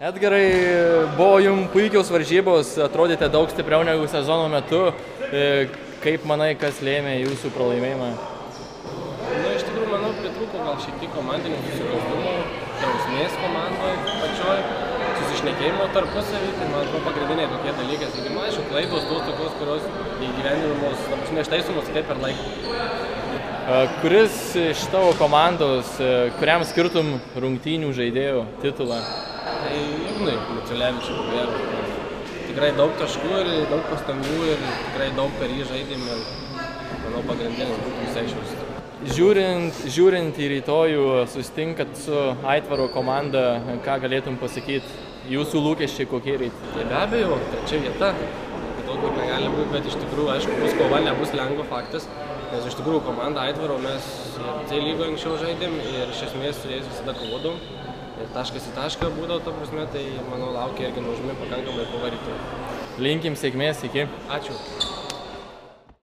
Edgarai, buvo jums puikios varžybos, atrodėte daug stipriau negu sezono metu. Kaip manai, kas lėmė jūsų pralaimėjimą? Iš tikrųjų, manau, pritrūko gal šiek tiek komandinių susikalbimų, drausmės komandoje pačioj, susišnekėjimo tarpusavį, tai man atrodo pagrindiniai tokie dalykai. Taigi, aišku, klaidos tos tokios, kurios įgyvendinamos, neištaisomos kaip per laiką. Kuris iš tavo komandos, kuriam skirtum rungtynių žaidėjų titulą? Tai Ignui Miciulevičiui, ko gero. Tikrai daug taškų ir daug pastangų ir tikrai daug per jį žaidėm ir manau pagrindinis būtų visai šios. Žiūrint į rytojų, susitinkat su Aitvaro komanda, ką galėtum pasakyti, jūsų lūkesčiai kokie rytai? Tai be abejo, trečia vieta, daug kur negali būti, bet iš tikrųjų, aišku, bus kova, nebus lengva faktas, nes iš tikrųjų komanda Aitvaro mes C lygoje anksčiau žaidėm ir iš esmės su jais visada kovodom. Ir taškas į tašką būdavo, ta prasme, tai manau laukia irgi nuožmi pakankamai kova rytoj. Linkim sėkmės, iki. Ačiū.